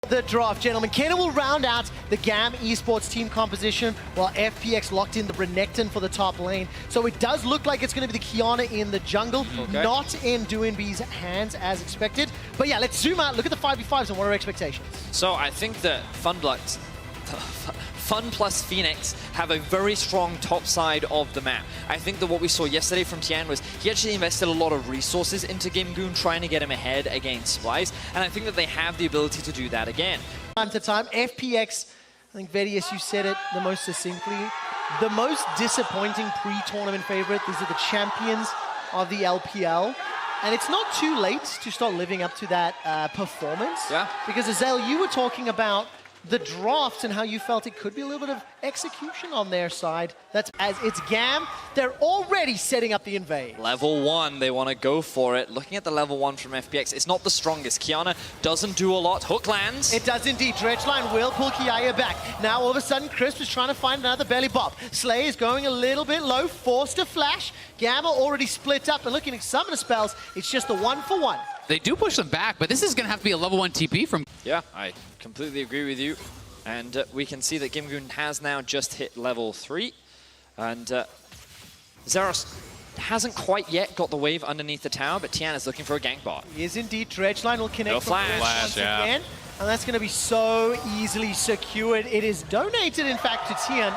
The draft, gentlemen. Kenna will round out the GAM esports team composition while FPX locked in the Renekton for the top lane. So it does look like it's going to be the Qiyana in the jungle, not in Doinb's hands as expected. But yeah, let's zoom out, look at the 5v5s and what are our expectations. So I think that Fun plus Phoenix have a very strong top side of the map. I think that what we saw yesterday from TIAN was he actually invested a lot of resources into Gimgoon trying to get him ahead against Splice, and I think that they have the ability to do that again. Time to time, FPX, I think Vedius, you said it the most succinctly, the most disappointing pre-tournament favorite. These are the champions of the LPL. And it's not too late to start living up to that performance. Yeah. Because Azel, you were talking about the drafts and how you felt it could be a little bit of execution on their side. That's as it's GAM, they're already setting up the invade. Level 1, they want to go for it. Looking at the level 1 from FPX, it's not the strongest. Qiyana doesn't do a lot. Hook lands. It does indeed. Dredgeline will pull Kiaya back. Now all of a sudden, Crisp is trying to find another belly bop. Slay is going a little bit low, forced to flash. Gamma already split up and looking at some of the spells. It's just the 1-for-1. They do push them back, but this is going to have to be a level 1 TP from... Yeah, I completely agree with you. And we can see that Gimgoon has now just hit level 3. And Zeros hasn't quite yet got the wave underneath the tower, but TIAN is looking for a gank bot. He is indeed. Dredgeline will connect No flash. once again. And that's going to be so easily secured. It is donated, in fact, to TIAN.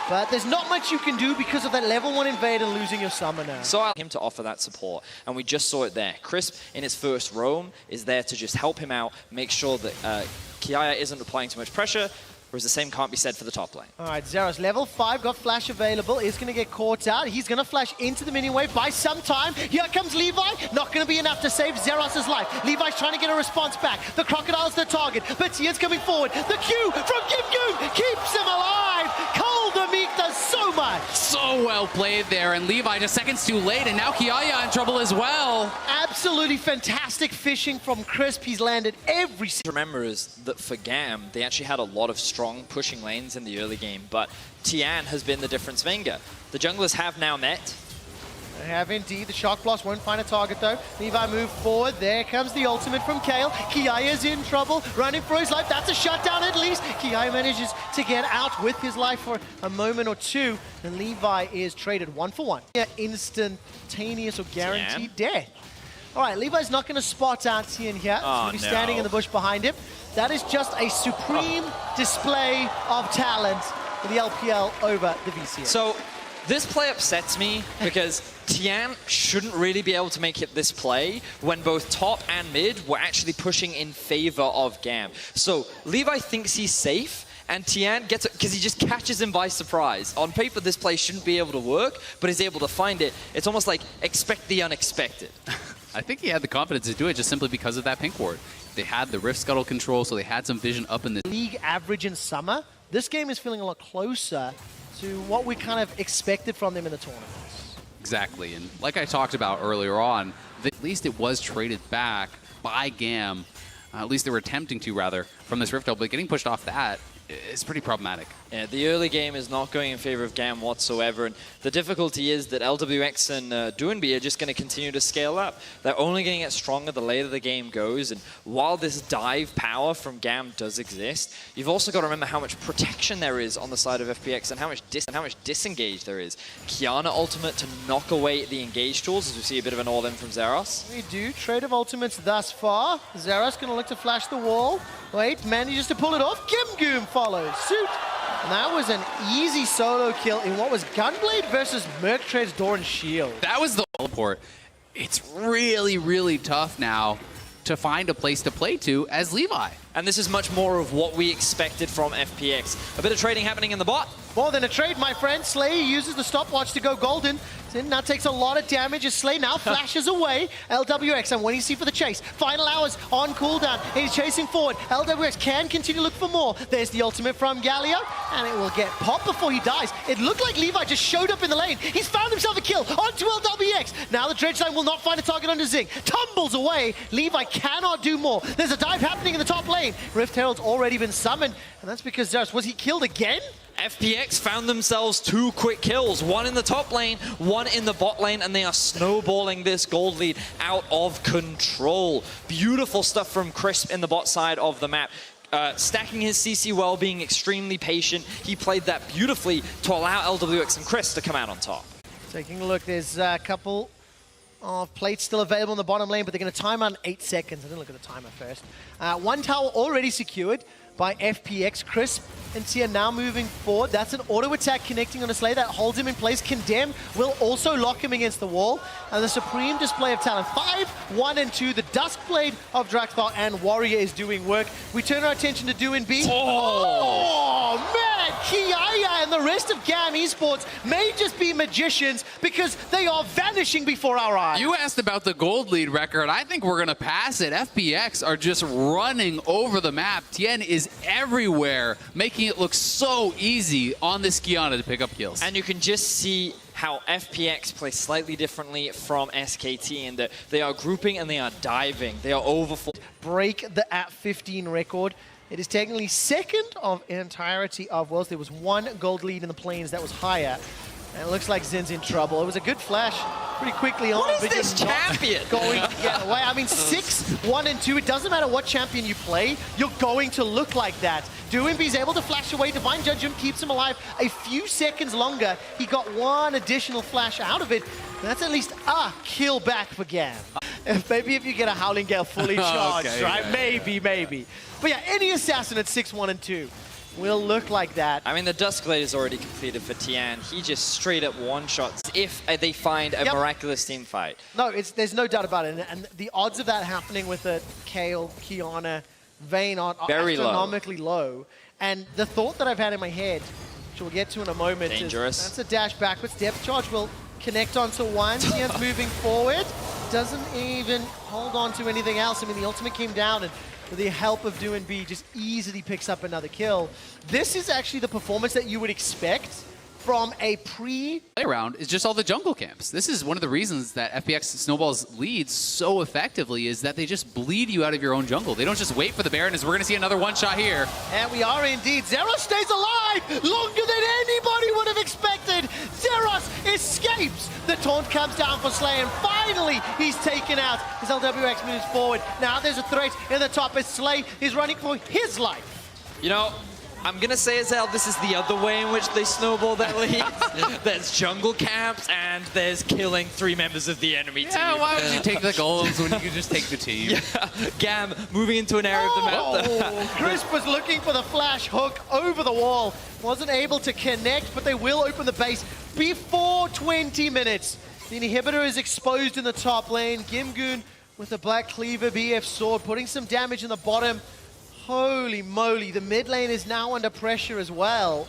But there's not much you can do because of that level 1 invade and losing your summoner. So I him to offer that support, and we just saw it there. Crisp, in his first roam, is there to just help him out, make sure that Kiaya isn't applying too much pressure, whereas the same can't be said for the top lane. All right, Zeros, level 5, got flash available, is going to get caught out. He's going to flash into the minion wave by some time. Here comes Levi, not going to be enough to save Zeros' life. Levi's trying to get a response back. The Crocodile's the target, but Tian's coming forward. The Q from Gimgoon keeps him alive. Coldamik does so much. So well played there, and Levi just seconds too late, and now Kiaya in trouble as well. Absolutely fantastic fishing from Crisp. He's landed every... Remember is that for GAM, they actually had a lot of strong pushing lanes in the early game, but TIAN has been the difference maker. The junglers have now met. They have indeed. The Shock Blast won't find a target though. Levi move forward. There comes the ultimate from Kale. Kiaya's in trouble, running for his life. That's a shutdown at least. Kiaya manages to get out with his life for a moment or two. And Levi is traded 1-for-1. Instantaneous or guaranteed death. All right, Levi's not going to spot out Tian here. He's going to be standing in the bush behind him. That is just a supreme display of talent for the LPL over the VCS. So this play upsets me because TIAN shouldn't really be able to make it this play when both top and mid were actually pushing in favor of GAM. So Levi thinks he's safe, and TIAN gets it because he just catches him by surprise. On paper, this play shouldn't be able to work, but he's able to find it. It's almost like expect the unexpected. I think he had the confidence to do it just simply because of that pink ward. They had the Rift Scuttle control, so they had some vision up in the league average in summer. This game is feeling a lot closer to what we kind of expected from them in the tournaments. Exactly, and like I talked about earlier on, at least it was traded back by GAM. At least they were attempting to, rather, from this Rift Scuttle, but getting pushed off that is pretty problematic. Yeah, the early game is not going in favor of GAM whatsoever, and the difficulty is that LWX and Doinb are just going to continue to scale up. They're only going to get stronger the later the game goes, and while this dive power from GAM does exist, you've also got to remember how much protection there is on the side of FPX and how much disengage there is. Qiyana ultimate to knock away the engage tools, as we see a bit of an all-in from Zeros. We do. Trade of ultimates thus far. Zeros going to look to flash the wall. Wait, manages to pull it off. Gimgoon follows suit. And that was an easy solo kill in what was Gunblade versus Merc Trade's Door and Shield. That was the teleport. It's really, really tough now to find a place to play to as Levi. And this is much more of what we expected from FPX. A bit of trading happening in the bot. More than a trade, my friend. Slay uses the stopwatch to go golden. Now takes a lot of damage as Slay now flashes away. LWX, and what do you see for the chase? Final hours on cooldown. He's chasing forward. LWX can continue to look for more. There's the ultimate from Galio, and it will get popped before he dies. It looked like Levi just showed up in the lane. He's found himself a kill onto LWX. Now the Dredgeline will not find a target under Zing. Tumbles away. Levi cannot do more. There's a dive happening in the top lane. Rift Herald's already been summoned, and that's because Zeros, was he killed again? FPX found themselves 2 quick kills, one in the top lane, one in the bot lane, and they are snowballing this gold lead out of control. Beautiful stuff from Crisp in the bot side of the map. Stacking his CC well, being extremely patient. He played that beautifully to allow LWX and Chris to come out on top. Taking a look, there's a couple of plates still available in the bottom lane, but they're going to time on 8 seconds. I didn't look at the timer first. One tower already secured by FPX. Crisp and TIAN now moving forward. That's an auto attack connecting on a Slay that holds him in place. Condemn will also lock him against the wall. And the supreme display of talent. 5, 1, and 2. The Duskblade of Drakthar and Warrior is doing work. We turn our attention to Do and B. Oh man! Kiaya and the rest of GAM Esports may just be magicians because they are vanishing before our eyes. You asked about the gold lead record. I think we're going to pass it. FPX are just running over the map. TIAN is everywhere, making it look so easy on this Kiana to pick up kills. And you can just see how FPX play slightly differently from SKT in that they are grouping and they are diving. They are overfull. Break the at 15 record. It is technically second of entirety of Worlds. There was 1 gold lead in the plains that was higher. And it looks like Zin's in trouble. It was a good flash pretty quickly on. What is but this you're not champion? Going to get away. I mean, 6, 1, and 2. It doesn't matter what champion you play. You're going to look like that. Doinby's able to flash away. Divine Judgment keeps him alive a few seconds longer. He got 1 additional flash out of it. That's at least a kill back for GAM. Maybe if you get a Howling Gale fully charged, Okay, right? yeah. Maybe. But yeah, any assassin at 6, 1, and 2 will look like that. I mean, the Duskblade is already completed for TIAN. He just straight up one-shots if they find a miraculous team fight. No, there's no doubt about it. And the odds of that happening with a Kayle, Kiana, Vayne are Very astronomically low. And the thought that I've had in my head, which we'll get to in a moment, Dangerous. is that's a dash backwards. Depth charge will connect onto one. TIAN's moving forward. Doesn't even hold on to anything else. I mean, the ultimate came down and with the help of Do and B, just easily picks up another kill. This is actually the performance that you would expect from a play Around is just all the jungle camps. This is one of the reasons that FPX snowballs leads so effectively is that they just bleed you out of your own jungle. They don't just wait for the Baron, as we're going to see another one-shot here. And we are indeed. Zeros stays alive longer than anybody would have expected. Zeros escapes. The taunt comes down for Slay, and finally he's taken out as LWX moves forward. Now there's a threat in the top as Slay is running for his life. You know, I'm going to say, Azale, this is the other way in which they snowball their leads. There's jungle camps and there's killing 3 members of the enemy team. Yeah, why would you take the golems when you could just take the team? Yeah, GAM moving into an area of the map. Oh, Crisp was looking for the flash hook over the wall. Wasn't able to connect, but they will open the base before 20 minutes. The inhibitor is exposed in the top lane. Gimgoon with the Black Cleaver BF sword, putting some damage in the bottom. Holy moly, the mid lane is now under pressure as well.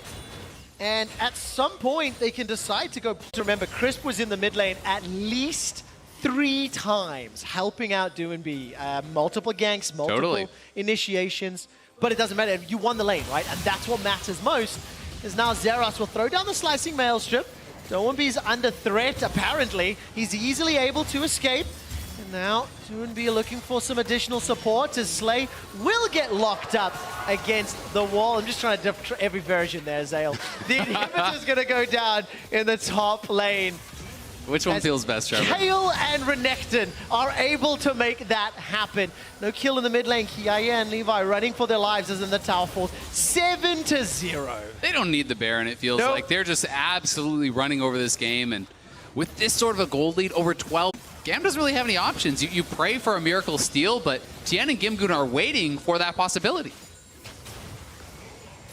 And at some point, they can decide to go... Remember, Crisp was in the mid lane at least 3 times, helping out Do and B. Multiple ganks, multiple initiations. But it doesn't matter, you won the lane, right? And that's what matters most, is now Zeros will throw down the Slicing Maelstrom. Do and B's under threat, apparently. He's easily able to escape. And now, Do and B are looking for some additional support as Slay will get locked up against the wall. I'm just trying to every version there, Zale. The inhibitor's going to go down in the top lane. Which one feels best, Trevor? Kayle and Renekton are able to make that happen. No kill in the mid lane. Kiaya and Levi running for their lives as in the tower falls 7-0. They don't need the Baron, it feels like. They're just absolutely running over this game. And with this sort of a gold lead over 12, GAM doesn't really have any options. You pray for a miracle steal, but TIAN and Gimgoon are waiting for that possibility.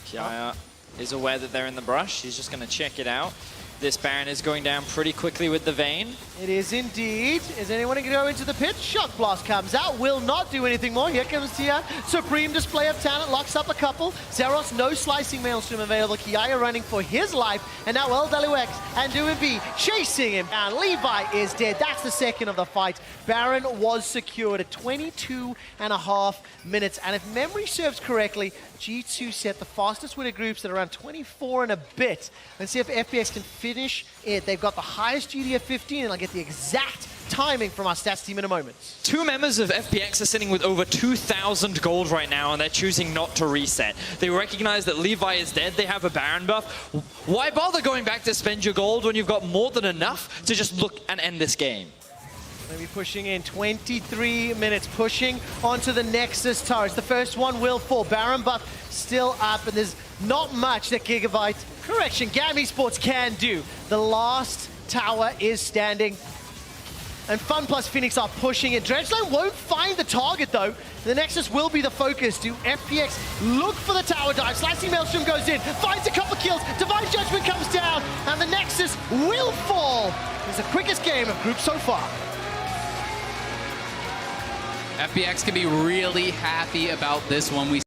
Kiaya is aware that they're in the brush. He's just going to check it out. This Baron is going down pretty quickly with the Vayne. It is indeed. Is anyone going to go into the pit? Shock Blast comes out, will not do anything more. Here comes TIAN. Supreme display of talent, locks up a couple. Zeros, no Slicing Maelstrom available. Kiaya running for his life. And now LWX and Do and B chasing him down. Levi is dead. That's the second of the fight. Baron was secured at 22.5 minutes. And if memory serves correctly, G2 set the fastest winner groups at around 24 and a bit. Let's see if FPX can finish it. They've got the highest GD of 15, and I'll get the exact timing from our stats team in a moment. Two members of FPX are sitting with over 2,000 gold right now, and they're choosing not to reset. They recognize that Levi is dead. They have a Baron buff. Why bother going back to spend your gold when you've got more than enough to just look and end this game? Maybe pushing in 23 minutes, pushing onto the Nexus turrets. The first one will fall. Baron buff still up, and there's not much that GAM Esports can do. The last tower is standing. And Fun plus Phoenix are pushing it. Dredgeline won't find the target though. The Nexus will be the focus. Do FPX look for the tower dive? Slicing Maelstrom goes in, finds a couple kills. Divine Judgment comes down, and the Nexus will fall. It's the quickest game of group so far. FPX can be really happy about this one. We